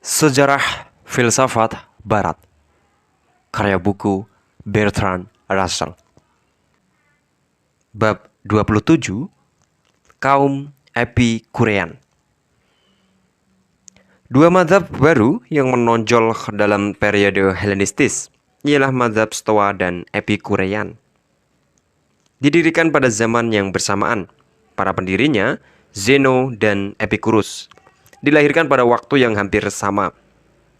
Sejarah Filsafat Barat, karya buku Bertrand Russell. Bab 27, Kaum Epikurean. Dua mazhab baru yang menonjol dalam periode Helenistis ialah mazhab Stoa dan Epikurean. Didirikan pada zaman yang bersamaan, para pendirinya, Zeno dan Epikurus, dilahirkan pada waktu yang hampir sama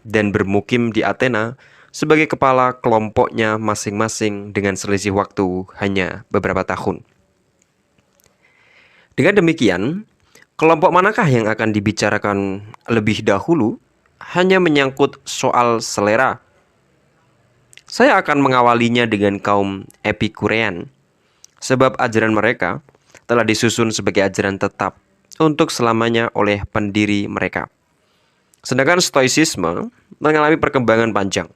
dan bermukim di Athena sebagai kepala kelompoknya masing-masing dengan selisih waktu hanya beberapa tahun. Dengan demikian, kelompok manakah yang akan dibicarakan lebih dahulu hanya menyangkut soal selera. Saya akan mengawalinya dengan kaum Epikurean, sebab ajaran mereka telah disusun sebagai ajaran tetap untuk selamanya oleh pendiri mereka. Sedangkan Stoicisme mengalami perkembangan panjang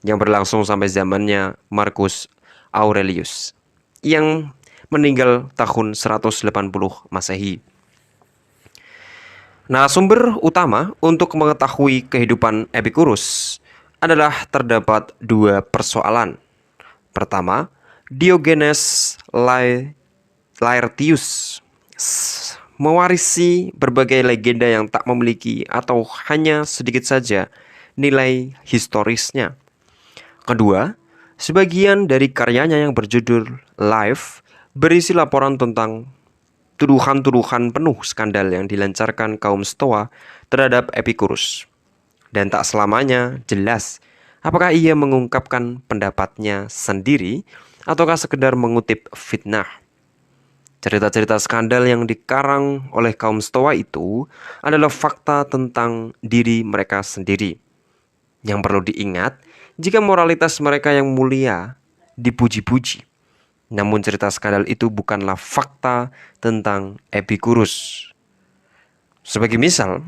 yang berlangsung sampai zamannya Marcus Aurelius yang meninggal tahun 180 Masehi. Narasumber utama untuk mengetahui kehidupan Epikurus adalah terdapat dua persoalan. Pertama, Diogenes Laertius mewarisi berbagai legenda yang tak memiliki atau hanya sedikit saja nilai historisnya. Kedua, sebagian dari karyanya yang berjudul Life berisi laporan tentang tuduhan-tuduhan penuh skandal yang dilancarkan kaum Stoa terhadap Epikurus. Dan tak selamanya jelas apakah ia mengungkapkan pendapatnya sendiri ataukah sekedar mengutip fitnah. Cerita-cerita skandal yang dikarang oleh kaum Stoa itu adalah fakta tentang diri mereka sendiri. Yang perlu diingat, jika moralitas mereka yang mulia dipuji-puji, namun cerita skandal itu bukanlah fakta tentang Epikurus. Sebagai misal,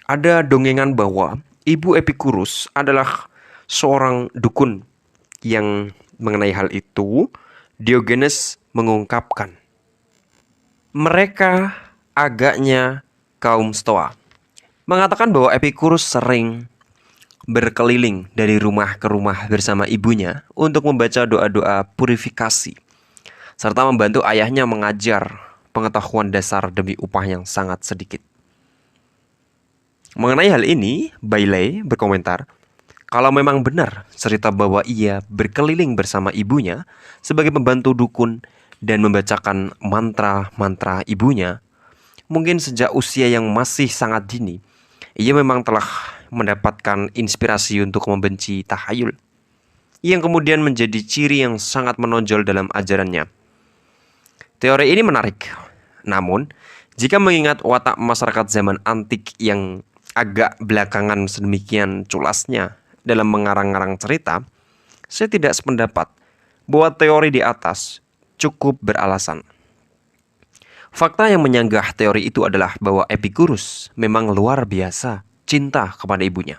ada dongengan bahwa ibu Epikurus adalah seorang dukun yang mengenai hal itu, Diogenes mengungkapkan, mereka agaknya kaum Stoa mengatakan bahwa Epikurus sering berkeliling dari rumah ke rumah bersama ibunya untuk membaca doa-doa purifikasi serta membantu ayahnya mengajar pengetahuan dasar demi upah yang sangat sedikit. Mengenai hal ini, Bailey berkomentar, kalau memang benar cerita bahwa ia berkeliling bersama ibunya sebagai pembantu dukun dan membacakan mantra-mantra ibunya, mungkin sejak usia yang masih sangat dini, ia memang telah mendapatkan inspirasi untuk membenci tahayul, yang kemudian menjadi ciri yang sangat menonjol dalam ajarannya. Teori ini menarik, namun jika mengingat watak masyarakat zaman antik yang agak belakangan sedemikian culasnya dalam mengarang-arang cerita, saya tidak sependapat bahwa teori di atas cukup beralasan. Fakta yang menyanggah teori itu adalah bahwa Epikurus memang luar biasa cinta kepada ibunya.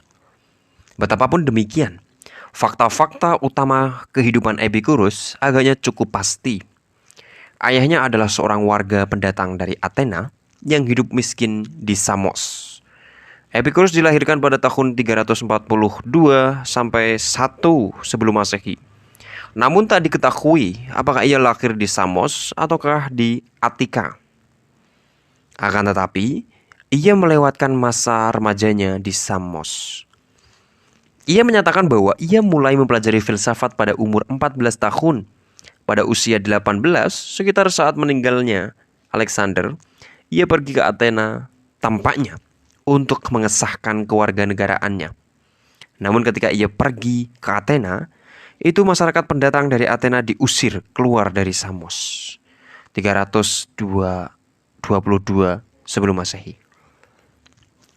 Betapapun demikian, fakta-fakta utama kehidupan Epikurus agaknya cukup pasti. Ayahnya adalah seorang warga pendatang dari Athena yang hidup miskin di Samos. Epikurus dilahirkan pada tahun 342 sampai 1 sebelum Masehi. Namun tak diketahui apakah ia lahir di Samos ataukah di Attika. Akan tetapi, ia melewatkan masa remajanya di Samos. Ia menyatakan bahwa ia mulai mempelajari filsafat pada umur 14 tahun. Pada usia 18, sekitar saat meninggalnya Alexander, ia pergi ke Athena tampaknya untuk mengesahkan kewarganegaraannya. Namun ketika ia pergi ke Athena, itu masyarakat pendatang dari Athena diusir keluar dari Samos. 322 sebelum Masehi.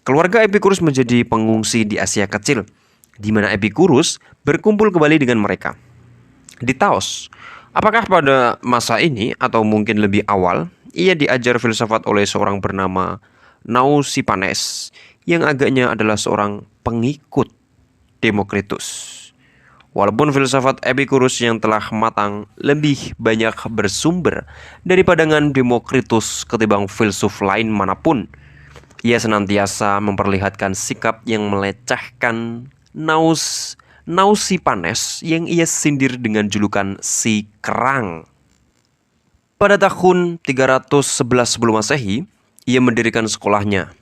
Keluarga Epikurus menjadi pengungsi di Asia Kecil, di mana Epikurus berkumpul kembali dengan mereka. Di Taos, apakah pada masa ini atau mungkin lebih awal, ia diajar filsafat oleh seorang bernama Nausipanes yang agaknya adalah seorang pengikut Demokritus. Walaupun filsafat Epikurus yang telah matang lebih banyak bersumber dari pandangan Demokritus ketimbang filsuf lain manapun, Ia senantiasa memperlihatkan sikap yang melecehkan Nausipanes yang ia sindir dengan julukan si kerang. Pada tahun 311 sebelum Masehi, ia mendirikan sekolahnya.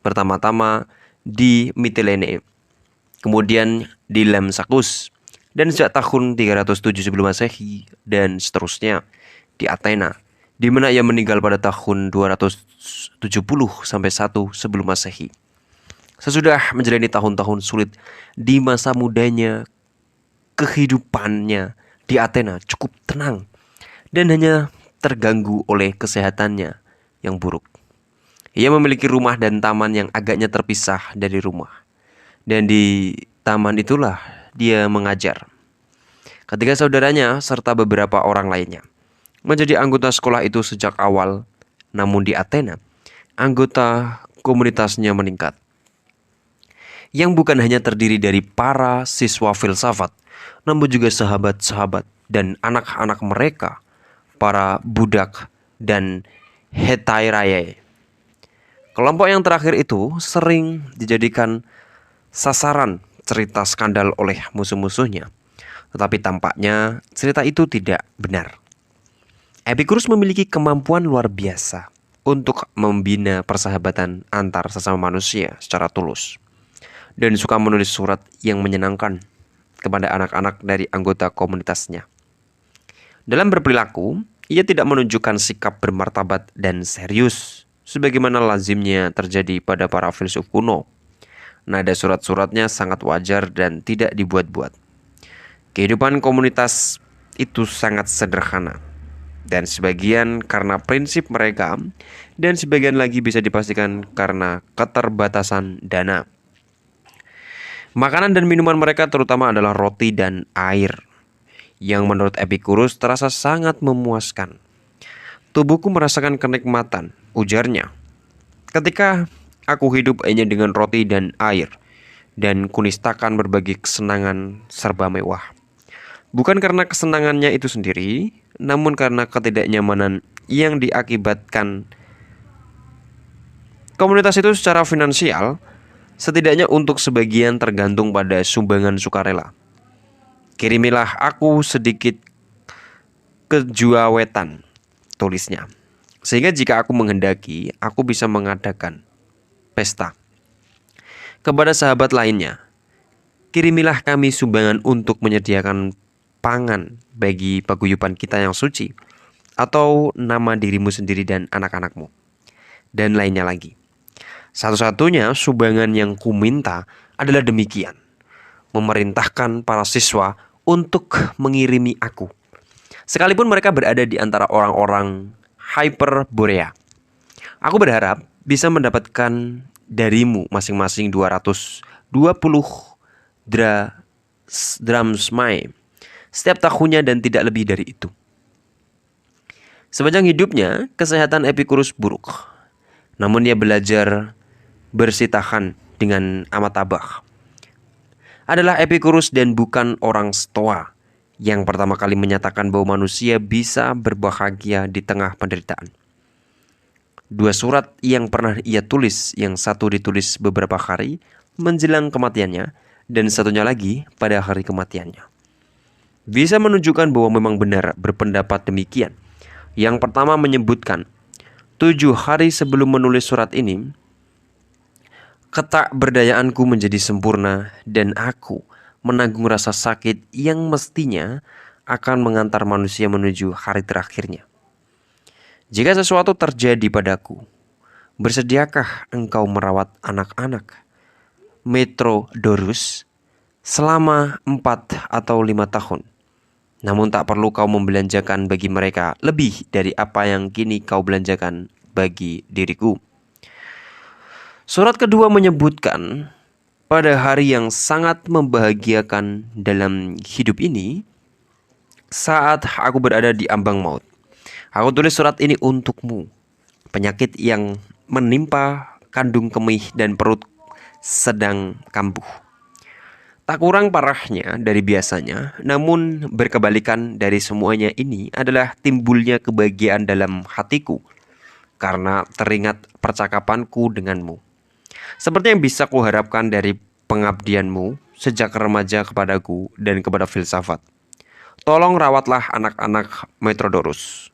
Pertama-tama di Mitilene, kemudian di Lampsacus, dan sejak tahun 307 sebelum Masehi dan seterusnya di Athena, di mana ia meninggal pada tahun 270 sampai 1 sebelum Masehi. Sesudah menjalani tahun-tahun sulit di masa mudanya, kehidupannya di Athena cukup tenang dan hanya terganggu oleh kesehatannya yang buruk. Ia memiliki rumah dan taman yang agaknya terpisah dari rumah. Dan di taman itulah dia mengajar. Ketika saudaranya serta beberapa orang lainnya menjadi anggota sekolah itu sejak awal, namun di Athena, anggota komunitasnya meningkat. Yang bukan hanya terdiri dari para siswa filsafat, namun juga sahabat-sahabat dan anak-anak mereka, para budak dan hetairae. Kelompok yang terakhir itu sering dijadikan sasaran cerita skandal oleh musuh-musuhnya. Tetapi tampaknya cerita itu tidak benar. Epikurus memiliki kemampuan luar biasa untuk membina persahabatan antar sesama manusia secara tulus. Dan suka menulis surat yang menyenangkan kepada anak-anak dari anggota komunitasnya. Dalam berperilaku, ia tidak menunjukkan sikap bermartabat dan serius, sebagaimana lazimnya terjadi pada para filsuf kuno. Nada surat-suratnya sangat wajar dan tidak dibuat-buat. Kehidupan komunitas itu sangat sederhana, dan sebagian karena prinsip mereka, dan sebagian lagi bisa dipastikan karena keterbatasan dana. Makanan dan minuman mereka terutama adalah roti dan air, yang menurut Epikurus terasa sangat memuaskan. Tubuhku merasakan kenikmatan, ujarnya, ketika aku hidup hanya dengan roti dan air, dan kunistakan berbagai kesenangan serba mewah. Bukan karena kesenangannya itu sendiri, namun karena ketidaknyamanan yang diakibatkan komunitas itu secara finansial, setidaknya untuk sebagian tergantung pada sumbangan sukarela. Kirimilah aku sedikit kejuawetan, tulisnya. Sehingga jika aku menghendaki, aku bisa mengadakan pesta. Kepada sahabat lainnya, kirimilah kami sumbangan untuk menyediakan pangan bagi paguyuban kita yang suci, atau nama dirimu sendiri dan anak-anakmu, dan lainnya lagi. Satu-satunya sumbangan yang kuminta adalah demikian, memerintahkan para siswa untuk mengirimi aku, sekalipun mereka berada di antara orang-orang Hyperborea. Aku berharap bisa mendapatkan darimu masing-masing 220 drachmae setiap tahunnya dan tidak lebih dari itu. Sepanjang hidupnya, kesehatan Epikurus buruk. Namun ia belajar bersih tahan dengan amat tabah. Adalah Epikurus dan bukan orang Stoa yang pertama kali menyatakan bahwa manusia bisa berbahagia di tengah penderitaan. Dua surat yang pernah ia tulis, yang satu ditulis beberapa hari menjelang kematiannya dan satunya lagi pada hari kematiannya, bisa menunjukkan bahwa memang benar berpendapat demikian. Yang pertama menyebutkan 7 hari sebelum menulis surat ini, ketakberdayaanku menjadi sempurna dan aku menanggung rasa sakit yang mestinya akan mengantar manusia menuju hari terakhirnya. Jika sesuatu terjadi padaku, bersediakah engkau merawat anak-anak Metrodorus selama 4 atau 5 tahun? Namun tak perlu kau membelanjakan bagi mereka lebih dari apa yang kini kau belanjakan bagi diriku. Surat kedua menyebutkan, pada hari yang sangat membahagiakan dalam hidup ini, saat aku berada di ambang maut, aku tulis surat ini untukmu. Penyakit yang menimpa kandung kemih dan perut sedang kambuh. Tak kurang parahnya dari biasanya, namun berkebalikan dari semuanya ini adalah timbulnya kebahagiaan dalam hatiku karena teringat percakapanku denganmu. Seperti yang bisa kuharapkan dari pengabdianmu sejak remaja kepadaku dan kepada filsafat. Tolong rawatlah anak-anak Metrodorus.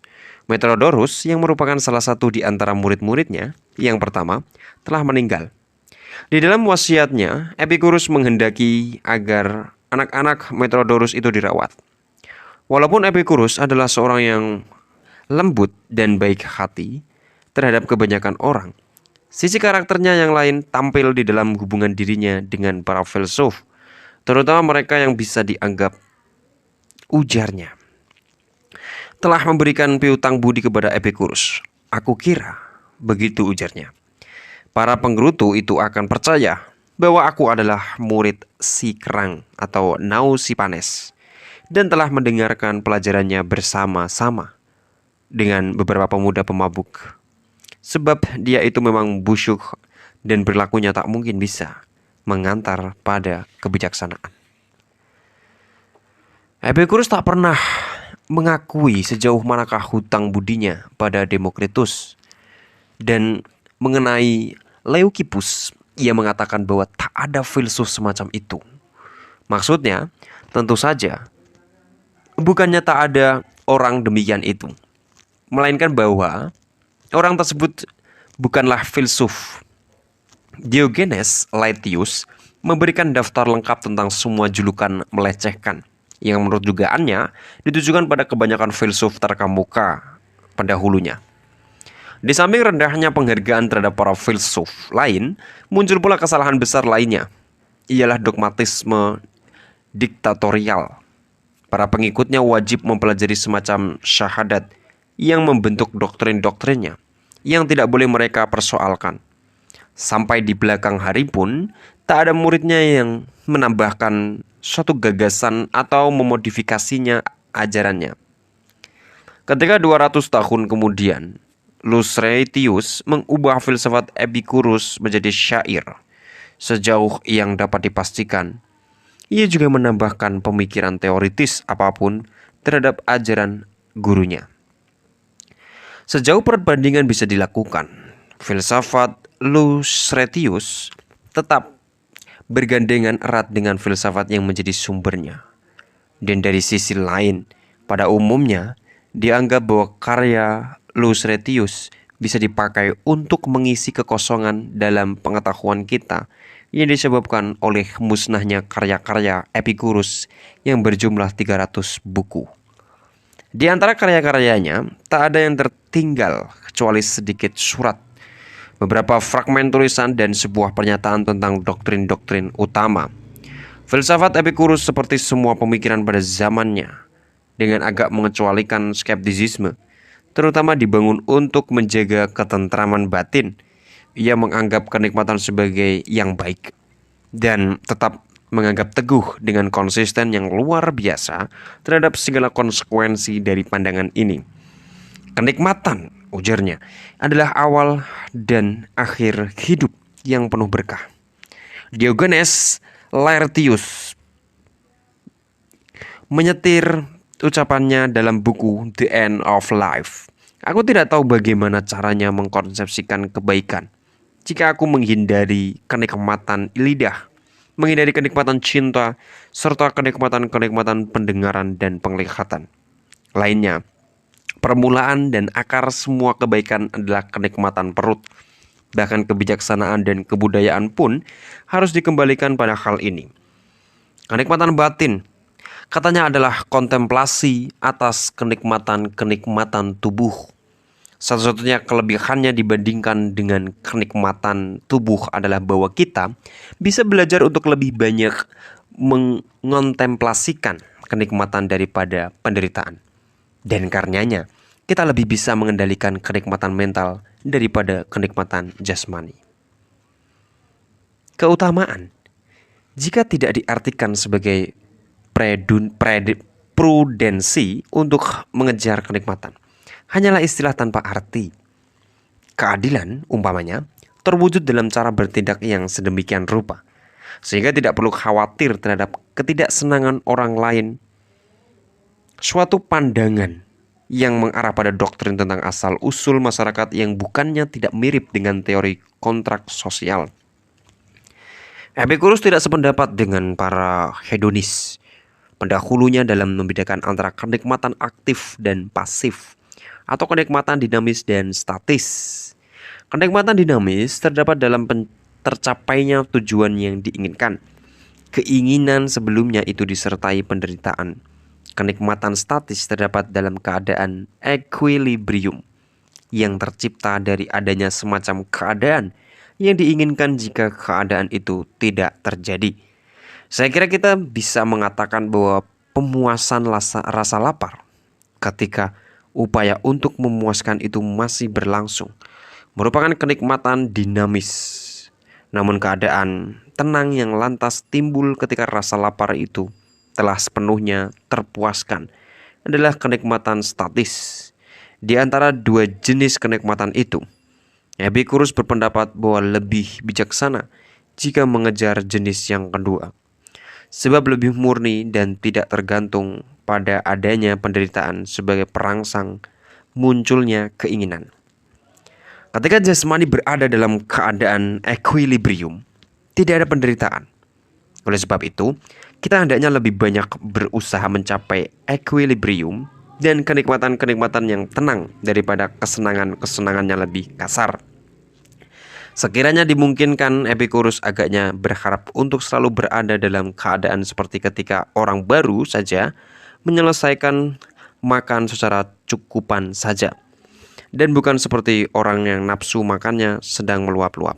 Metrodorus yang merupakan salah satu di antara murid-muridnya yang pertama telah meninggal. Di dalam wasiatnya, Epikurus menghendaki agar anak-anak Metrodorus itu dirawat. Walaupun Epikurus adalah seorang yang lembut dan baik hati terhadap kebanyakan orang, sisi karakternya yang lain tampil di dalam hubungan dirinya dengan para filsuf, terutama mereka yang bisa dianggap, ujarnya, telah memberikan piutang budi kepada Epikurus. Aku kira, begitu ujarnya, para penggerutu itu akan percaya bahwa aku adalah murid si Kerang atau Nausipanes dan telah mendengarkan pelajarannya bersama-sama dengan beberapa pemuda pemabuk. Sebab dia itu memang busyuk dan perilakunya tak mungkin bisa mengantar pada kebijaksanaan. Epikurus tak pernah mengakui sejauh manakah hutang budinya pada Demokritus. Dan mengenai Leucippus, ia mengatakan bahwa tak ada filsuf semacam itu. Maksudnya, tentu saja, bukannya tak ada orang demikian itu, melainkan bahwa orang tersebut bukanlah filsuf. Diogenes Laertius memberikan daftar lengkap tentang semua julukan melecehkan yang menurut dugaannya ditujukan pada kebanyakan filsuf terkemuka pendahulunya. Di samping rendahnya penghargaan terhadap para filsuf lain, muncul pula kesalahan besar lainnya, ialah dogmatisme diktatorial. Para pengikutnya wajib mempelajari semacam syahadat yang membentuk doktrin-doktrinnya, yang tidak boleh mereka persoalkan. Sampai di belakang hari pun, tak ada muridnya yang menambahkan suatu gagasan atau memodifikasinya ajarannya. Ketika 200 tahun kemudian, Lucretius mengubah filsafat Epikurus menjadi syair. Sejauh yang dapat dipastikan, ia juga menambahkan pemikiran teoritis apapun terhadap ajaran gurunya. Sejauh perbandingan bisa dilakukan, filsafat Lucretius tetap bergandengan erat dengan filsafat yang menjadi sumbernya. Dan dari sisi lain, pada umumnya dianggap bahwa karya Lucretius bisa dipakai untuk mengisi kekosongan dalam pengetahuan kita yang disebabkan oleh musnahnya karya-karya Epikurus yang berjumlah 300 buku. Di antara karya-karyanya, tak ada yang tertinggal kecuali sedikit surat, beberapa fragmen tulisan dan sebuah pernyataan tentang doktrin-doktrin utama. Filsafat Epikurus seperti semua pemikiran pada zamannya, dengan agak mengecualikan skeptisisme, terutama dibangun untuk menjaga ketentraman batin. Ia menganggap kenikmatan sebagai yang baik dan tetap menganggap teguh dengan konsisten yang luar biasa terhadap segala konsekuensi dari pandangan ini. Kenikmatan, ujarnya, adalah awal dan akhir hidup yang penuh berkah. Diogenes Laertius menyetir ucapannya dalam buku The End of Life. Aku tidak tahu bagaimana caranya mengkonsepsikan kebaikan jika aku menghindari kenikmatan lidah, menghindari kenikmatan cinta, serta kenikmatan-kenikmatan pendengaran dan penglihatan lainnya. Permulaan dan akar semua kebaikan adalah kenikmatan perut. Bahkan kebijaksanaan dan kebudayaan pun harus dikembalikan pada hal ini. Kenikmatan batin, katanya, adalah kontemplasi atas kenikmatan-kenikmatan tubuh. Satu-satunya kelebihannya dibandingkan dengan kenikmatan tubuh adalah bahwa kita bisa belajar untuk lebih banyak mengontemplasikan kenikmatan daripada penderitaan. Dan karenanya, kita lebih bisa mengendalikan kenikmatan mental daripada kenikmatan jasmani. Keutamaan, jika tidak diartikan sebagai prudensi untuk mengejar kenikmatan, hanyalah istilah tanpa arti. Keadilan, umpamanya, terwujud dalam cara bertindak yang sedemikian rupa, sehingga tidak perlu khawatir terhadap ketidaksenangan orang lain. Suatu pandangan yang mengarah pada doktrin tentang asal-usul masyarakat yang bukannya tidak mirip dengan teori kontrak sosial. Epicurus tidak sependapat dengan para hedonis pendahulunya dalam membedakan antara kenikmatan aktif dan pasif, atau kenikmatan dinamis dan statis. Kenikmatan dinamis terdapat dalam tercapainya tujuan yang diinginkan. Keinginan sebelumnya itu disertai penderitaan. Kenikmatan statis terdapat dalam keadaan equilibrium yang tercipta dari adanya semacam keadaan yang diinginkan jika keadaan itu tidak terjadi. Saya kira kita bisa mengatakan bahwa pemuasan rasa lapar ketika upaya untuk memuaskan itu masih berlangsung merupakan kenikmatan dinamis. Namun keadaan tenang yang lantas timbul ketika rasa lapar itu telah sepenuhnya terpuaskan adalah kenikmatan statis. Di antara dua jenis kenikmatan itu, Epicurus berpendapat bahwa lebih bijaksana jika mengejar jenis yang kedua, sebab lebih murni dan tidak tergantung pada adanya penderitaan sebagai perangsang munculnya keinginan. Ketika jasmani berada dalam keadaan equilibrium, tidak ada penderitaan. Oleh sebab itu, kita hendaknya lebih banyak berusaha mencapai equilibrium dan kenikmatan-kenikmatan yang tenang daripada kesenangan-kesenangan yang lebih kasar. Sekiranya dimungkinkan, Epicurus agaknya berharap untuk selalu berada dalam keadaan seperti ketika orang baru saja menyelesaikan makan secara cukupan saja, dan bukan seperti orang yang nafsu makannya sedang meluap-luap.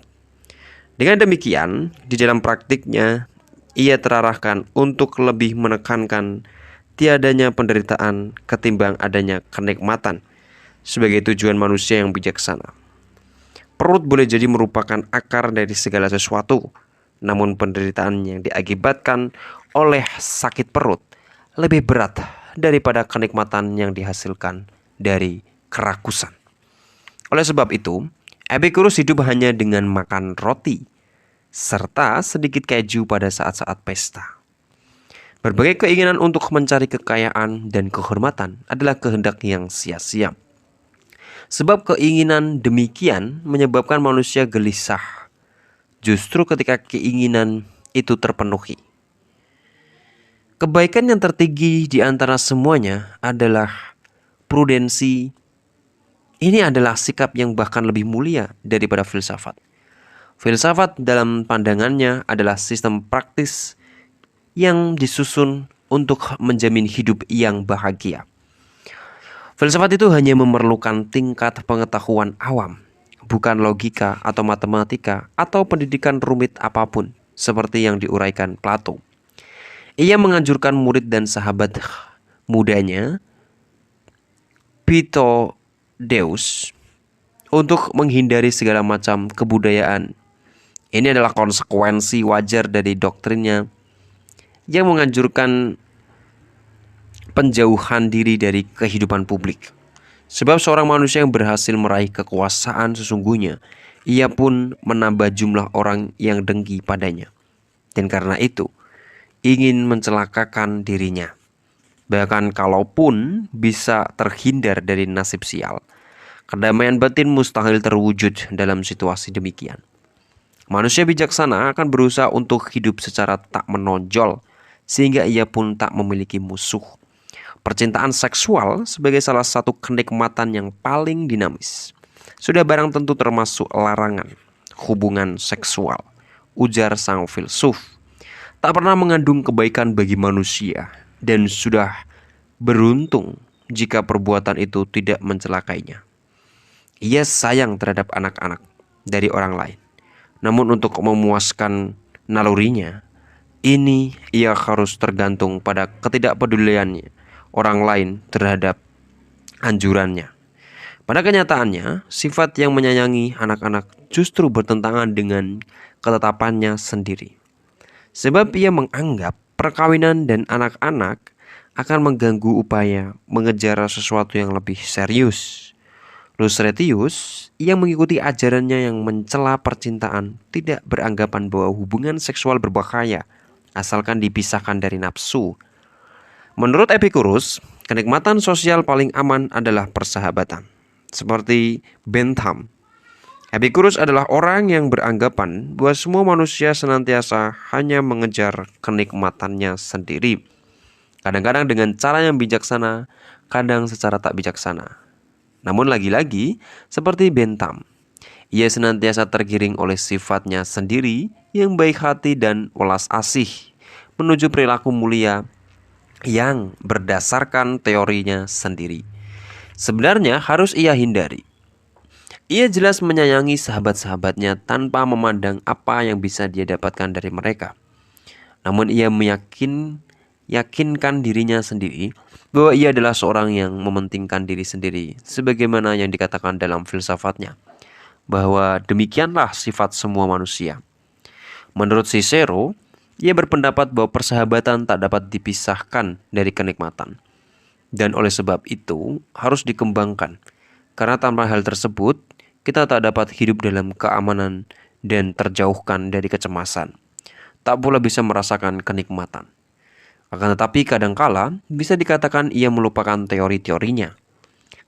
Dengan demikian, di dalam praktiknya, ia terarahkan untuk lebih menekankan tiadanya penderitaan ketimbang adanya kenikmatan sebagai tujuan manusia yang bijaksana. Perut boleh jadi merupakan akar dari segala sesuatu, namun penderitaan yang diakibatkan oleh sakit perut lebih berat daripada kenikmatan yang dihasilkan dari kerakusan. Oleh sebab itu, Epicurus hidup hanya dengan makan roti serta sedikit keju pada saat-saat pesta. Berbagai keinginan untuk mencari kekayaan dan kehormatan adalah kehendak yang sia-sia. Sebab keinginan demikian menyebabkan manusia gelisah justru ketika keinginan itu terpenuhi. Kebaikan yang tertinggi di antara semuanya adalah prudensi. Ini adalah sikap yang bahkan lebih mulia daripada filsafat. Filsafat dalam pandangannya adalah sistem praktis yang disusun untuk menjamin hidup yang bahagia. Filsafat itu hanya memerlukan tingkat pengetahuan awam, bukan logika atau matematika atau pendidikan rumit apapun seperti yang diuraikan Plato. Ia menganjurkan murid dan sahabat mudanya, Pitodeus, untuk menghindari segala macam kebudayaan. Ini adalah konsekuensi wajar dari doktrinnya yang menganjurkan penjauhan diri dari kehidupan publik. Sebab seorang manusia yang berhasil meraih kekuasaan sesungguhnya, ia pun menambah jumlah orang yang dengki padanya. Dan karena itu, ingin mencelakakan dirinya. Bahkan kalaupun bisa terhindar dari nasib sial, kedamaian batin mustahil terwujud dalam situasi demikian. Manusia bijaksana akan berusaha untuk hidup secara tak menonjol, sehingga ia pun tak memiliki musuh. Percintaan seksual sebagai salah satu kenikmatan yang paling dinamis sudah barang tentu termasuk larangan hubungan seksual, ujar sang filsuf. Tak pernah mengandung kebaikan bagi manusia dan sudah beruntung jika perbuatan itu tidak mencelakainya. Ia sayang terhadap anak-anak dari orang lain, namun untuk memuaskan nalurinya, ini ia harus tergantung pada ketidakpeduliannya orang lain terhadap anjurannya. Pada kenyataannya, sifat yang menyayangi anak-anak justru bertentangan dengan ketetapannya sendiri. Sebab ia menganggap perkawinan dan anak-anak akan mengganggu upaya mengejar sesuatu yang lebih serius. Lucretius yang mengikuti ajarannya yang mencela percintaan tidak beranggapan bahwa hubungan seksual berbahaya asalkan dipisahkan dari nafsu. Menurut Epicurus, Kenikmatan sosial paling aman adalah persahabatan. Seperti Bentham, Epicurus adalah orang yang beranggapan bahwa semua manusia senantiasa hanya mengejar kenikmatannya sendiri. Kadang-kadang dengan cara yang bijaksana, kadang secara tak bijaksana. Namun lagi-lagi, seperti Bentham, ia senantiasa tergiring oleh sifatnya sendiri yang baik hati dan welas asih menuju perilaku mulia yang berdasarkan teorinya sendiri. Sebenarnya harus ia hindari. Ia jelas menyayangi sahabat-sahabatnya tanpa memandang apa yang bisa dia dapatkan dari mereka. Namun ia yakinkan dirinya sendiri bahwa ia adalah seorang yang mementingkan diri sendiri, sebagaimana yang dikatakan dalam filsafatnya, bahwa demikianlah sifat semua manusia. Menurut Cicero, ia berpendapat bahwa persahabatan tak dapat dipisahkan dari kenikmatan, dan oleh sebab itu harus dikembangkan. Karena tanpa hal tersebut, kita tak dapat hidup dalam keamanan dan terjauhkan dari kecemasan. Tak pula bisa merasakan kenikmatan. Akan tetapi kadangkala bisa dikatakan ia melupakan teori-teorinya.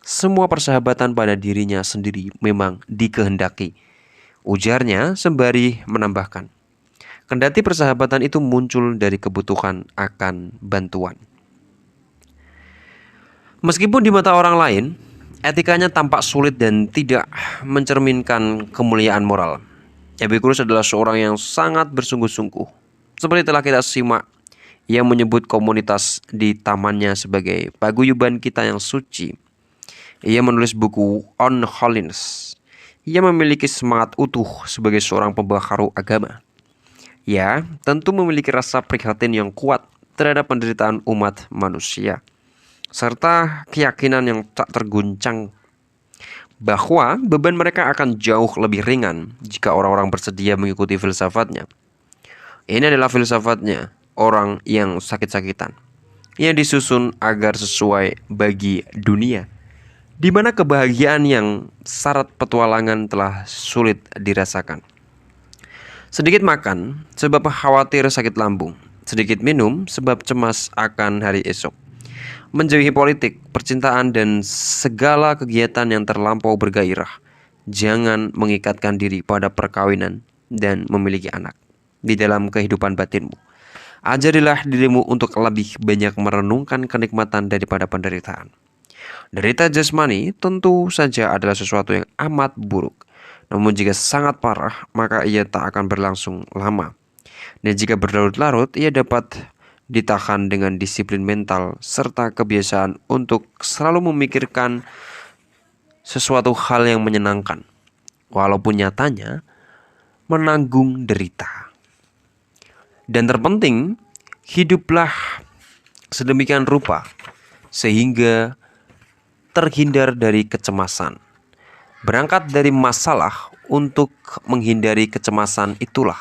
Semua persahabatan pada dirinya sendiri memang dikehendaki. Ujarnya sembari menambahkan, kendati persahabatan itu muncul dari kebutuhan akan bantuan. Meskipun di mata orang lain, etikanya tampak sulit dan tidak mencerminkan kemuliaan moral. Epicurus adalah seorang yang sangat bersungguh-sungguh. Seperti telah kita simak, ia menyebut komunitas di tamannya sebagai paguyuban kita yang suci. Ia menulis buku On Holiness. Ia memiliki semangat utuh sebagai seorang pembaharu agama. Ia tentu memiliki rasa prihatin yang kuat terhadap penderitaan umat manusia, serta keyakinan yang tak terguncang bahwa beban mereka akan jauh lebih ringan jika orang-orang bersedia mengikuti filsafatnya. Ini adalah filsafatnya orang yang sakit-sakitan, yang disusun agar sesuai bagi dunia, di mana kebahagiaan yang syarat petualangan telah sulit dirasakan. Sedikit makan sebab khawatir sakit lambung, sedikit minum sebab cemas akan hari esok. Menjauhi politik, percintaan, dan segala kegiatan yang terlampau bergairah. Jangan mengikatkan diri pada perkawinan dan memiliki anak di dalam kehidupan batinmu. Ajarilah dirimu untuk lebih banyak merenungkan kenikmatan daripada penderitaan. Derita jasmani tentu saja adalah sesuatu yang amat buruk. Namun jika sangat parah, maka ia tak akan berlangsung lama. Dan jika berlarut-larut, ia dapat ditahan dengan disiplin mental serta kebiasaan untuk selalu memikirkan sesuatu hal yang menyenangkan, walaupun nyatanya menanggung derita. Dan terpenting, hiduplah sedemikian rupa sehingga terhindar dari kecemasan. Berangkat dari masalah untuk menghindari kecemasan itulah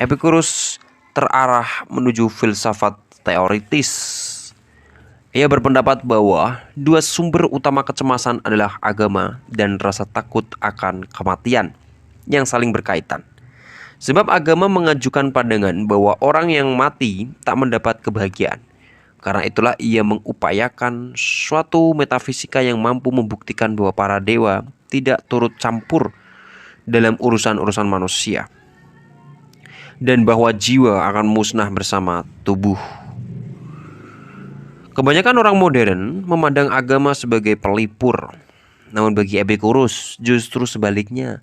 Epicurus terarah menuju filsafat teoritis. Ia berpendapat bahwa dua sumber utama kecemasan adalah agama dan rasa takut akan kematian yang saling berkaitan. Sebab agama mengajukan pandangan bahwa orang yang mati tak mendapat kebahagiaan. Karena itulah ia mengupayakan suatu metafisika yang mampu membuktikan bahwa para dewa tidak turut campur dalam urusan-urusan manusia, dan bahwa jiwa akan musnah bersama tubuh. Kebanyakan orang modern memandang agama sebagai pelipur. Namun bagi Epicurus justru sebaliknya.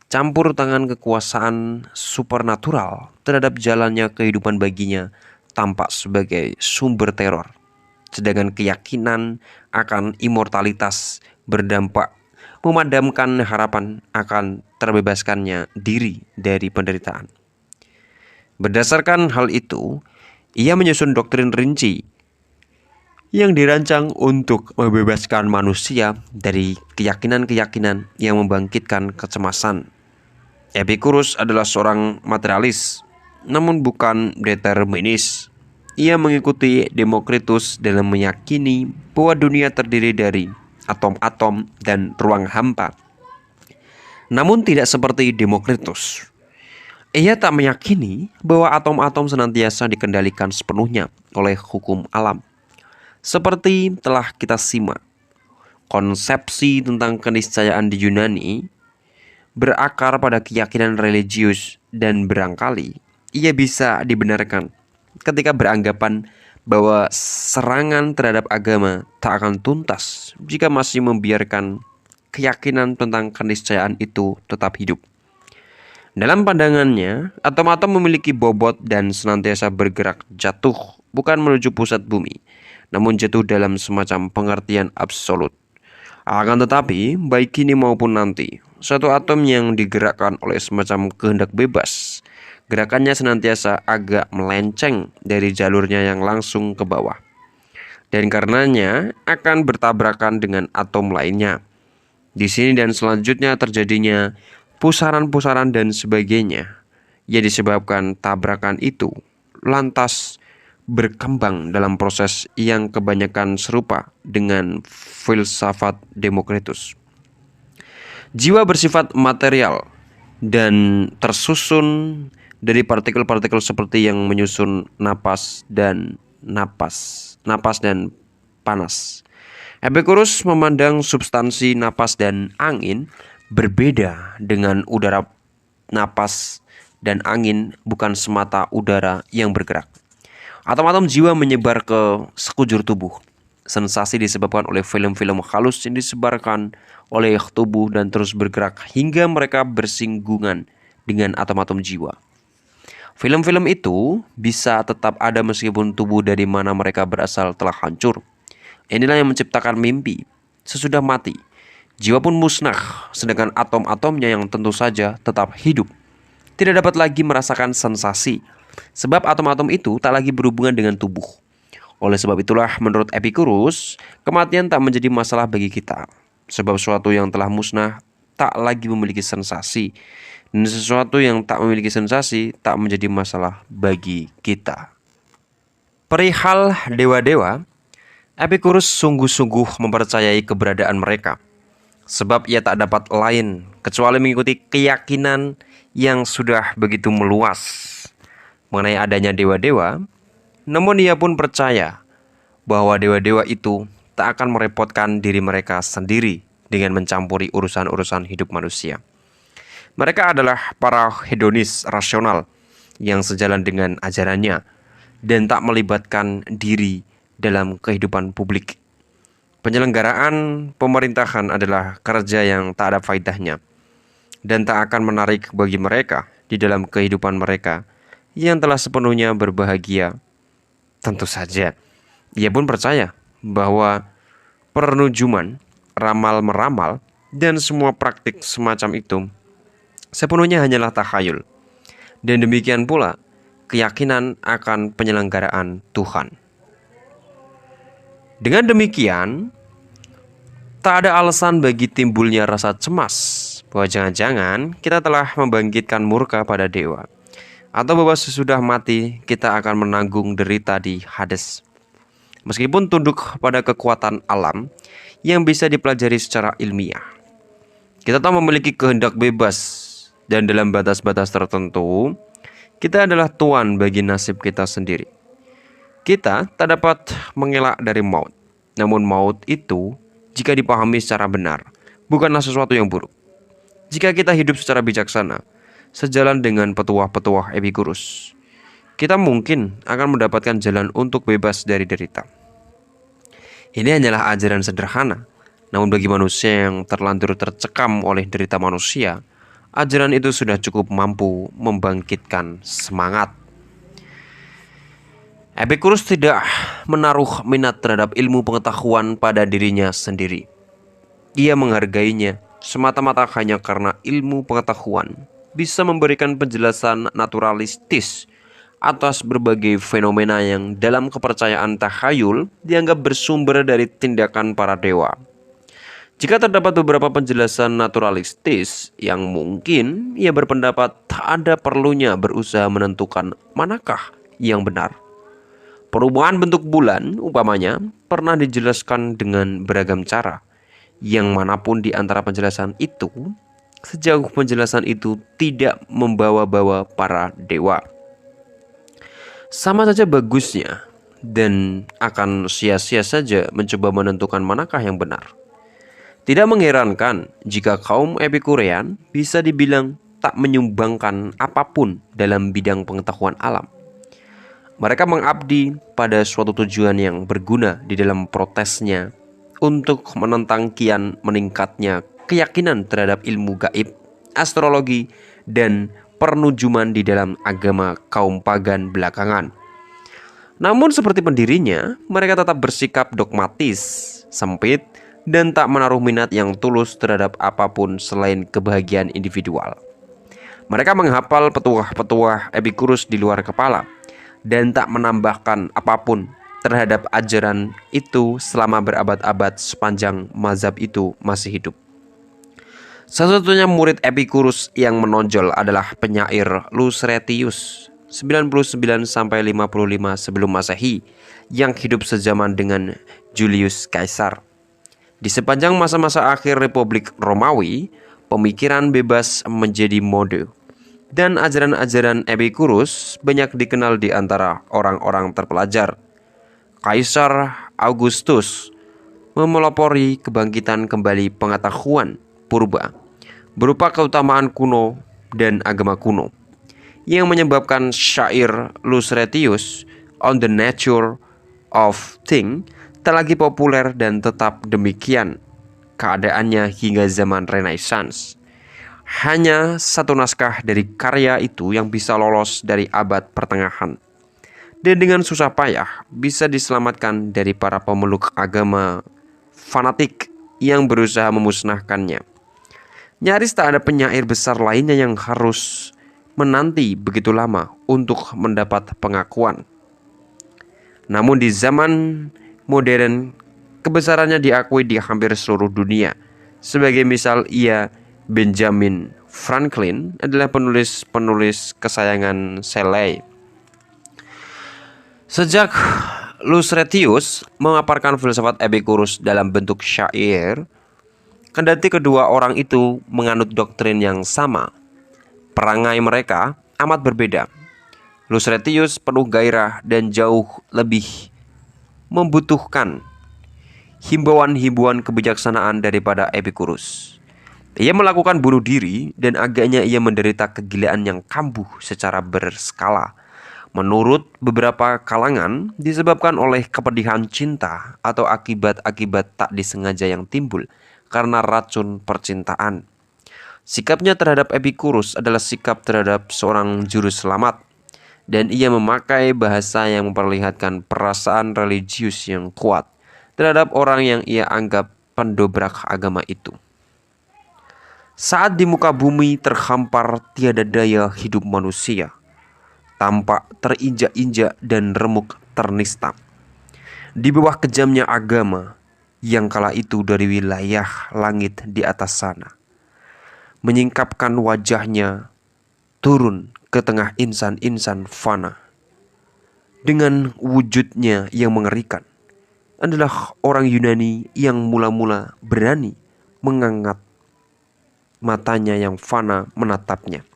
Campur tangan kekuasaan supernatural terhadap jalannya kehidupan baginya tampak sebagai sumber teror. Sedangkan keyakinan akan immortalitas berdampak memadamkan harapan akan terbebaskannya diri dari penderitaan. Berdasarkan hal itu, ia menyusun doktrin rinci yang dirancang untuk membebaskan manusia dari keyakinan-keyakinan yang membangkitkan kecemasan. Epicurus adalah seorang materialis, namun bukan determinis. Ia mengikuti Demokritus dalam meyakini bahwa dunia terdiri dari atom-atom dan ruang hampa. Namun tidak seperti Demokritus. Ia tak meyakini bahwa atom-atom senantiasa dikendalikan sepenuhnya oleh hukum alam. Seperti telah kita simak, konsepsi tentang keniscayaan di Yunani berakar pada keyakinan religius dan barangkali ia bisa dibenarkan ketika beranggapan bahwa serangan terhadap agama tak akan tuntas jika masih membiarkan keyakinan tentang keniscayaan itu tetap hidup. Dalam pandangannya, atom-atom memiliki bobot dan senantiasa bergerak jatuh bukan menuju pusat bumi, namun jatuh dalam semacam pengertian absolut. Akan tetapi, baik kini maupun nanti, suatu atom yang digerakkan oleh semacam kehendak bebas, gerakannya senantiasa agak melenceng dari jalurnya yang langsung ke bawah. Dan karenanya akan bertabrakan dengan atom lainnya. Di sini dan selanjutnya terjadinya pusaran-pusaran dan sebagainya, yang disebabkan tabrakan itu lantas berkembang dalam proses yang kebanyakan serupa dengan filsafat Demokritus. Jiwa bersifat material dan tersusun dari partikel-partikel seperti yang menyusun napas dan panas. Epicurus memandang substansi napas dan angin berbeda dengan udara. Napas dan angin bukan semata udara yang bergerak. Atom-atom jiwa menyebar ke sekujur tubuh. Sensasi disebabkan oleh film-film halus yang disebarkan oleh tubuh dan terus bergerak hingga mereka bersinggungan dengan atom-atom jiwa. Film-film itu bisa tetap ada meskipun tubuh dari mana mereka berasal telah hancur. Inilah yang menciptakan mimpi. Sesudah mati, jiwa pun musnah, sedangkan atom-atomnya yang tentu saja tetap hidup tidak dapat lagi merasakan sensasi, sebab atom-atom itu tak lagi berhubungan dengan tubuh. Oleh sebab itulah menurut Epicurus, kematian tak menjadi masalah bagi kita, sebab sesuatu yang telah musnah tak lagi memiliki sensasi, dan sesuatu yang tak memiliki sensasi tak menjadi masalah bagi kita. Perihal dewa-dewa, Epicurus sungguh-sungguh mempercayai keberadaan mereka, sebab ia tak dapat lain kecuali mengikuti keyakinan yang sudah begitu meluas mengenai adanya dewa-dewa. Namun ia pun percaya bahwa dewa-dewa itu tak akan merepotkan diri mereka sendiri dengan mencampuri urusan-urusan hidup manusia. Mereka adalah para hedonis rasional yang sejalan dengan ajarannya dan tak melibatkan diri dalam kehidupan publik. Penyelenggaraan pemerintahan adalah kerja yang tak ada faedahnya dan tak akan menarik bagi mereka di dalam kehidupan mereka yang telah sepenuhnya berbahagia. Tentu saja, ia pun percaya bahwa pernujuman, ramal-meramal, dan semua praktik semacam itu sepenuhnya hanyalah takhayul. Dan demikian pula keyakinan akan penyelenggaraan Tuhan. Dengan demikian, tak ada alasan bagi timbulnya rasa cemas bahwa jangan-jangan kita telah membangkitkan murka pada dewa, atau bahwa sesudah mati kita akan menanggung derita di Hades. Meskipun tunduk pada kekuatan alam yang bisa dipelajari secara ilmiah, kita tak memiliki kehendak bebas, dan dalam batas-batas tertentu kita adalah tuan bagi nasib kita sendiri. Kita tak dapat mengelak dari maut. Namun maut itu, jika dipahami secara benar, bukanlah sesuatu yang buruk. Jika kita hidup secara bijaksana, sejalan dengan petuah-petuah Epicurus, kita mungkin akan mendapatkan jalan untuk bebas dari derita. Ini hanyalah ajaran sederhana, namun bagi manusia yang terlanjur tercekam oleh derita manusia, ajaran itu sudah cukup mampu membangkitkan semangat. Epicurus tidak menaruh minat terhadap ilmu pengetahuan pada dirinya sendiri. Ia menghargainya semata-mata hanya karena ilmu pengetahuan bisa memberikan penjelasan naturalistis atas berbagai fenomena yang dalam kepercayaan takhayul dianggap bersumber dari tindakan para dewa. Jika terdapat beberapa penjelasan naturalistis yang mungkin ia berpendapat tak ada perlunya berusaha menentukan manakah yang benar. Perubahan bentuk bulan, umpamanya, pernah dijelaskan dengan beragam cara. Yang manapun di antara penjelasan itu, sejauh penjelasan itu tidak membawa-bawa para dewa. Sama saja bagusnya dan akan sia-sia saja mencoba menentukan manakah yang benar. Tidak mengherankan jika kaum Epikurean bisa dibilang tak menyumbangkan apapun dalam bidang pengetahuan alam. Mereka mengabdi pada suatu tujuan yang berguna di dalam protesnya untuk menentang kian meningkatnya keyakinan terhadap ilmu gaib, astrologi, dan pernujuman di dalam agama kaum pagan belakangan. Namun seperti pendirinya, mereka tetap bersikap dogmatis, sempit, dan tak menaruh minat yang tulus terhadap apapun selain kebahagiaan individual. Mereka menghafal petuah-petuah Epikurus di luar kepala dan tak menambahkan apapun terhadap ajaran itu selama berabad-abad sepanjang mazhab itu masih hidup. Satu-satunya murid Epikurus yang menonjol adalah penyair Lucretius 99-55 sebelum Masehi yang hidup sezaman dengan Julius Caesar. Di sepanjang masa-masa akhir Republik Romawi, pemikiran bebas menjadi mode. Dan ajaran-ajaran Epikurus banyak dikenal di antara orang-orang terpelajar. Kaisar Augustus memelopori kebangkitan kembali pengetahuan purba berupa keutamaan kuno dan agama kuno, yang menyebabkan syair Lucretius On the Nature of Things tak lagi populer dan tetap demikian keadaannya hingga zaman Renaissance. Hanya satu naskah dari karya itu yang bisa lolos dari abad pertengahan, dan dengan susah payah bisa diselamatkan dari para pemeluk agama fanatik yang berusaha memusnahkannya. Nyaris tak ada penyair besar lainnya yang harus menanti begitu lama untuk mendapat pengakuan. Namun di zaman modern, kebesarannya diakui di hampir seluruh dunia. Sebagai misal, Benjamin Franklin adalah penulis kesayangan Shelley. Sejak Lucretius memaparkan filsafat Epikurus dalam bentuk syair, kendati kedua orang itu menganut doktrin yang sama, perangai mereka amat berbeda. Lucretius penuh gairah dan jauh lebih membutuhkan himbauan-himbauan kebijaksanaan daripada Epikurus. Ia melakukan bunuh diri dan agaknya ia menderita kegilaan yang kambuh secara berskala. Menurut beberapa kalangan, disebabkan oleh kepedihan cinta atau akibat-akibat tak disengaja yang timbul karena racun percintaan. Sikapnya terhadap Epikurus adalah sikap terhadap seorang juru selamat, dan ia memakai bahasa yang memperlihatkan perasaan religius yang kuat terhadap orang yang ia anggap pendobrak agama itu. Saat di muka bumi terhampar tiada daya hidup manusia, tampak terinjak-injak dan remuk ternista. Di bawah kejamnya agama yang kala itu dari wilayah langit di atas sana, menyingkapkan wajahnya turun ke tengah insan-insan fana. Dengan wujudnya yang mengerikan, adalah orang Yunani yang mula-mula berani mengangkat matanya yang fana menatapnya.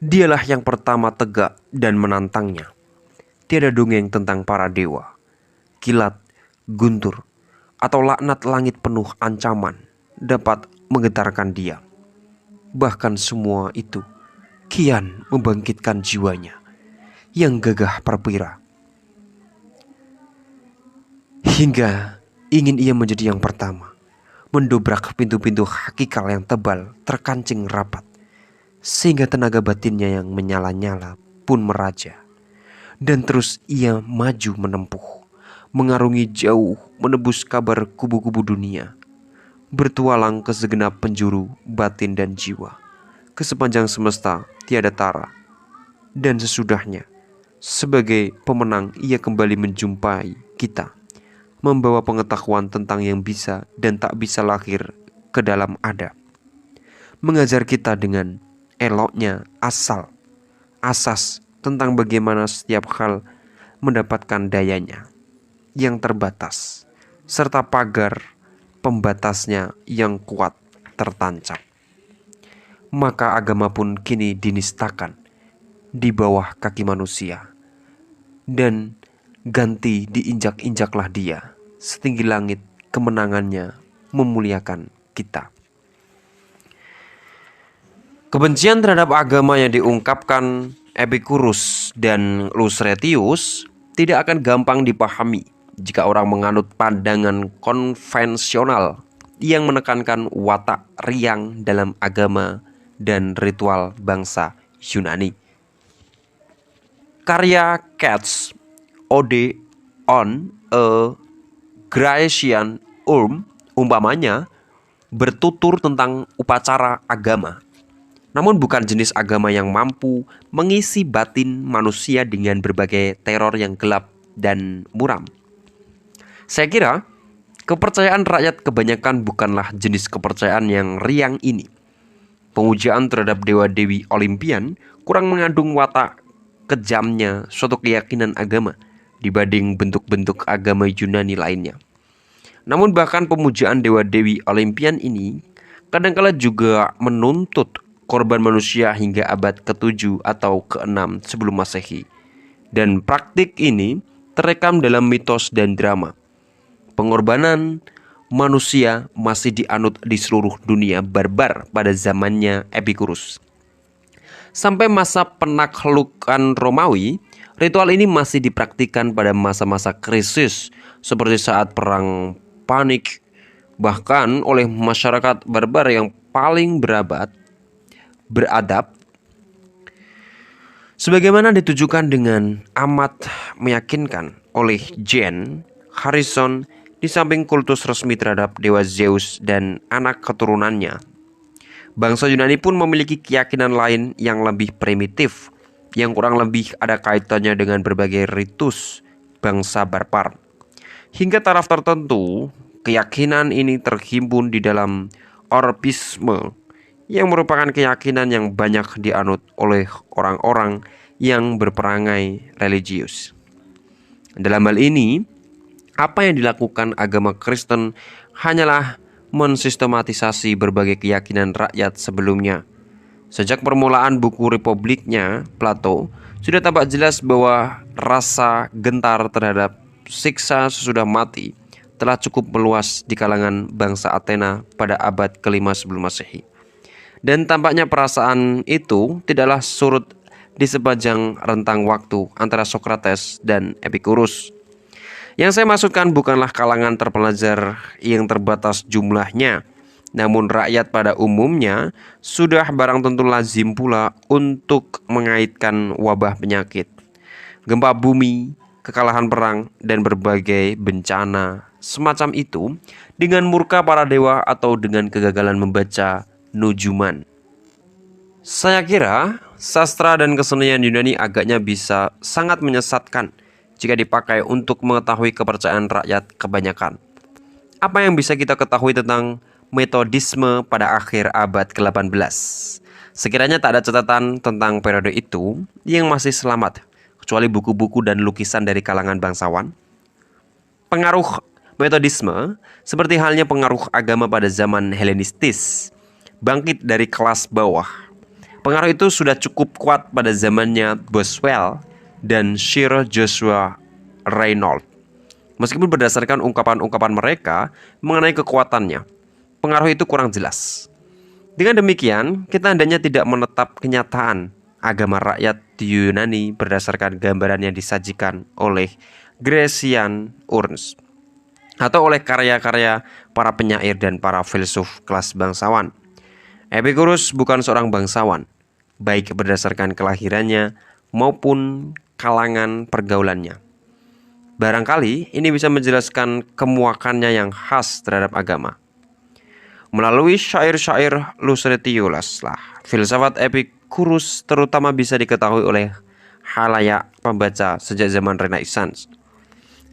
Dialah yang pertama tegak dan menantangnya. Tiada dongeng tentang para dewa, kilat, guntur, atau laknat langit penuh ancaman dapat menggetarkan dia. Bahkan semua itu kian membangkitkan jiwanya yang gagah perwira, hingga ingin ia menjadi yang pertama mendobrak pintu-pintu hakikal yang tebal terkancing rapat, sehingga tenaga batinnya yang menyala-nyala pun meraja. Dan terus ia maju menempuh, mengarungi jauh, menebus kabar kubu-kubu dunia, bertualang ke segenap penjuru batin dan jiwa, ke sepanjang semesta tiada tara. Dan sesudahnya, sebagai pemenang ia kembali menjumpai kita, membawa pengetahuan tentang yang bisa dan tak bisa lahir ke dalam ada, mengajar kita dengan eloknya asas tentang bagaimana setiap hal mendapatkan dayanya yang terbatas, serta pagar pembatasnya yang kuat tertancap. Maka agama pun kini dinistakan di bawah kaki manusia, dan ganti diinjak-injaklah dia, setinggi langit kemenangannya memuliakan kita. Kebencian terhadap agama yang diungkapkan Epicurus dan Lucretius tidak akan gampang dipahami jika orang menganut pandangan konvensional yang menekankan watak riang dalam agama dan ritual bangsa Yunani. Karya Katz, Ode on a Grecian Urn, umpamanya bertutur tentang upacara agama, namun bukan jenis agama yang mampu mengisi batin manusia dengan berbagai teror yang gelap dan muram. Saya kira kepercayaan rakyat kebanyakan bukanlah jenis kepercayaan yang riang ini. Pemujaan terhadap dewa-dewi Olimpian kurang mengandung watak kejamnya suatu keyakinan agama dibanding bentuk-bentuk agama Yunani lainnya. Namun bahkan pemujaan dewa-dewi Olimpian ini kadangkala juga menuntut korban manusia hingga abad ke-7 atau ke-6 sebelum Masehi. Dan praktik ini terekam dalam mitos dan drama. Pengorbanan manusia masih dianut di seluruh dunia barbar pada zamannya Epicurus. Sampai masa penaklukan Romawi, ritual ini masih dipraktikkan pada masa-masa krisis seperti saat perang Panik, bahkan oleh masyarakat barbar yang paling beradab, sebagaimana ditujukan dengan amat meyakinkan oleh Jane Harrison. Di samping kultus resmi terhadap dewa Zeus dan anak keturunannya, bangsa Yunani pun memiliki keyakinan lain yang lebih primitif, yang kurang lebih ada kaitannya dengan berbagai ritus bangsa barbar. Hingga taraf tertentu, keyakinan ini terhimpun di dalam Orpisme, yang merupakan keyakinan yang banyak dianut oleh orang-orang yang berperangai religius. Dalam hal ini, apa yang dilakukan agama Kristen hanyalah mensistematisasi berbagai keyakinan rakyat sebelumnya. Sejak permulaan buku Republiknya, Plato sudah tampak jelas bahwa rasa gentar terhadap siksa sesudah mati telah cukup meluas di kalangan bangsa Athena pada abad ke-5 sebelum Masehi. Dan tampaknya perasaan itu tidaklah surut di sepanjang rentang waktu antara Socrates dan Epicurus. Yang saya maksudkan bukanlah kalangan terpelajar yang terbatas jumlahnya, namun rakyat pada umumnya sudah barang tentu lazim pula untuk mengaitkan wabah penyakit, gempa bumi, kekalahan perang, dan berbagai bencana semacam itu dengan murka para dewa atau dengan kegagalan membaca nujuman. Saya kira sastra dan kesenian Yunani agaknya bisa sangat menyesatkan jika dipakai untuk mengetahui kepercayaan rakyat kebanyakan. Apa yang bisa kita ketahui tentang metodisme pada akhir abad ke-18? Sekiranya tak ada catatan tentang periode itu yang masih selamat, kecuali buku-buku dan lukisan dari kalangan bangsawan. Pengaruh metodisme, seperti halnya pengaruh agama pada zaman Helenistis, bangkit dari kelas bawah. Pengaruh itu sudah cukup kuat pada zamannya Boswell dan Sir Joshua Reynolds. Meskipun berdasarkan ungkapan-ungkapan mereka mengenai kekuatannya, pengaruh itu kurang jelas. Dengan demikian, kita hendaknya tidak menetap kenyataan agama rakyat di Yunani berdasarkan gambaran yang disajikan oleh Grecian Urns atau oleh karya-karya para penyair dan para filsuf kelas bangsawan. Epicurus bukan seorang bangsawan, baik berdasarkan kelahirannya maupun kalangan pergaulannya. Barangkali ini bisa menjelaskan kemuakannya yang khas terhadap agama. Melalui syair-syair Lucretius lah, filsafat Epicurus terutama bisa diketahui oleh khalayak pembaca sejak zaman Renaissance.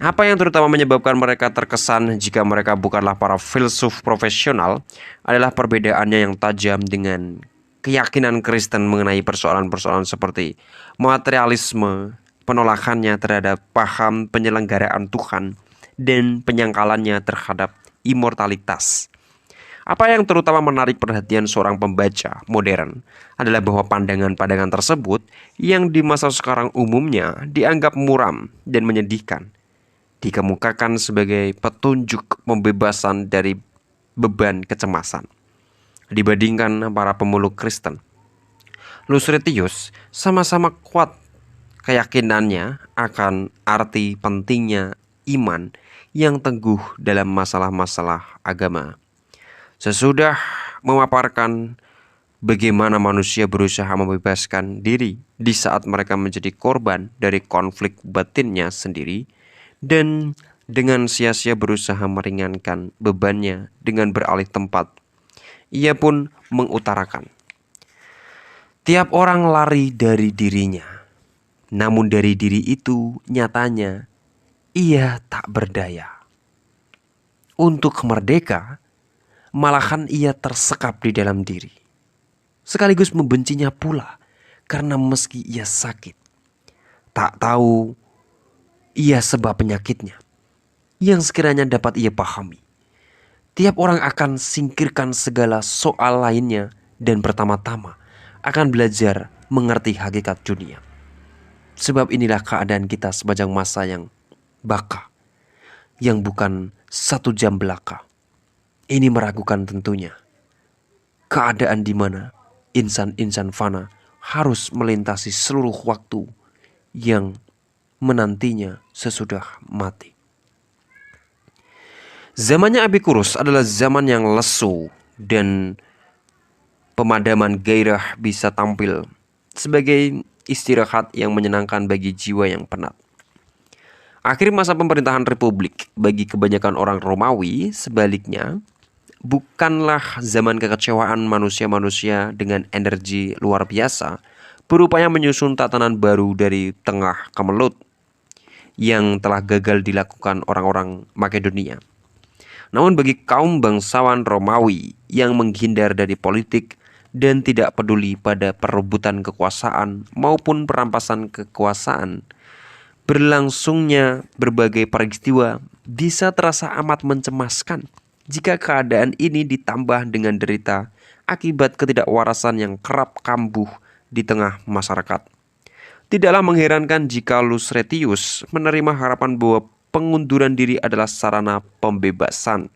Apa yang terutama menyebabkan mereka terkesan jika mereka bukanlah para filsuf profesional adalah perbedaannya yang tajam dengan keyakinan Kristen mengenai persoalan-persoalan seperti materialisme, penolakannya terhadap paham penyelenggaraan Tuhan, dan penyangkalannya terhadap immortalitas. Apa yang terutama menarik perhatian seorang pembaca modern adalah bahwa pandangan-pandangan tersebut yang di masa sekarang umumnya dianggap muram dan menyedihkan, dikemukakan sebagai petunjuk pembebasan dari beban kecemasan. Dibandingkan para pemeluk Kristen, Lucretius sama-sama kuat keyakinannya akan arti pentingnya iman yang teguh dalam masalah-masalah agama. Sesudah memaparkan bagaimana manusia berusaha membebaskan diri di saat mereka menjadi korban dari konflik batinnya sendiri, dan dengan sia-sia berusaha meringankan bebannya dengan beralih tempat, ia pun mengutarakan, tiap orang lari dari dirinya, namun dari diri itu nyatanya ia tak berdaya. Untuk merdeka, malahan ia tersekap di dalam diri, sekaligus membencinya pula karena meski ia sakit, tak tahu ia sebab penyakitnya yang sekiranya dapat ia pahami. Tiap orang akan singkirkan segala soal lainnya dan pertama-tama akan belajar mengerti hakikat dunia. Sebab inilah keadaan kita sepanjang masa yang baka, yang bukan 1 jam belaka. Ini meragukan tentunya keadaan di mana insan-insan fana harus melintasi seluruh waktu yang menantinya sesudah mati. Zamannya Epikurus adalah zaman yang lesu dan pemadaman gairah bisa tampil sebagai istirahat yang menyenangkan bagi jiwa yang penat. Akhir masa pemerintahan republik bagi kebanyakan orang Romawi, sebaliknya, bukanlah zaman kekecewaan manusia-manusia dengan energi luar biasa berupaya menyusun tatanan baru dari tengah kemelut yang telah gagal dilakukan orang-orang Makedonia. Namun bagi kaum bangsawan Romawi yang menghindar dari politik dan tidak peduli pada perebutan kekuasaan maupun perampasan kekuasaan, berlangsungnya berbagai peristiwa bisa terasa amat mencemaskan jika keadaan ini ditambah dengan derita akibat ketidakwarasan yang kerap kambuh di tengah masyarakat. Tidaklah mengherankan jika Lucretius menerima harapan bahwa pengunduran diri adalah sarana pembebasan.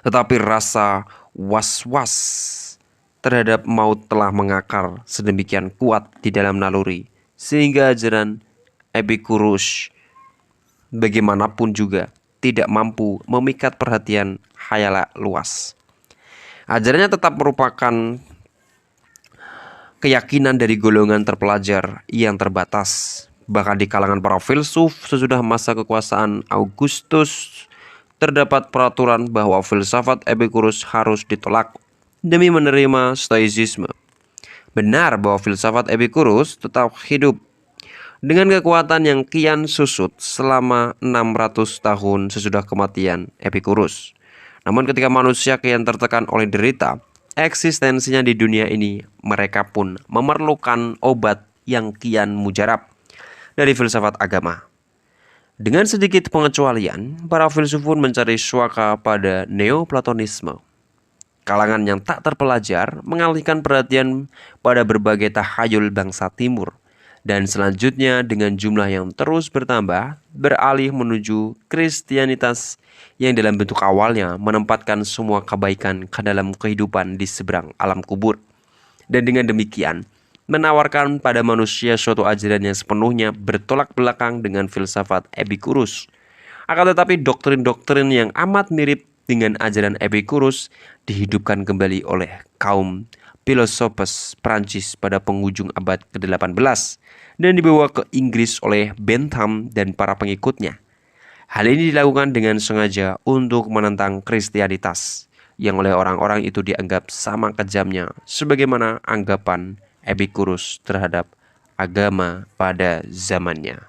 Tetapi rasa was-was terhadap maut telah mengakar sedemikian kuat di dalam naluri, sehingga ajaran Epikurus bagaimanapun juga tidak mampu memikat perhatian khayal luas. Ajarannya tetap merupakan keyakinan dari golongan terpelajar yang terbatas. Bahkan di kalangan para filsuf sesudah masa kekuasaan Augustus, terdapat peraturan bahwa filsafat Epikurus harus ditolak demi menerima stoicisme. Benar bahwa filsafat Epikurus tetap hidup dengan kekuatan yang kian susut selama 600 tahun sesudah kematian Epikurus. Namun ketika manusia kian tertekan oleh derita eksistensinya di dunia ini, mereka pun memerlukan obat yang kian mujarab dari filsafat agama. Dengan sedikit pengecualian, para filsuf pun mencari suaka pada Neoplatonisme. Kalangan yang tak terpelajar mengalihkan perhatian pada berbagai tahayul bangsa timur, dan selanjutnya dengan jumlah yang terus bertambah beralih menuju Kristianitas yang dalam bentuk awalnya menempatkan semua kebaikan ke dalam kehidupan di seberang alam kubur, dan dengan demikian menawarkan pada manusia suatu ajaran yang sepenuhnya bertolak belakang dengan filsafat Epikurus. Akan tetapi doktrin-doktrin yang amat mirip dengan ajaran Epikurus dihidupkan kembali oleh kaum filosofes Prancis pada penghujung abad ke-18 dan dibawa ke Inggris oleh Bentham dan para pengikutnya. Hal ini dilakukan dengan sengaja untuk menentang Kristianitas yang oleh orang-orang itu dianggap sama kejamnya sebagaimana anggapan Epikurus terhadap agama pada zamannya.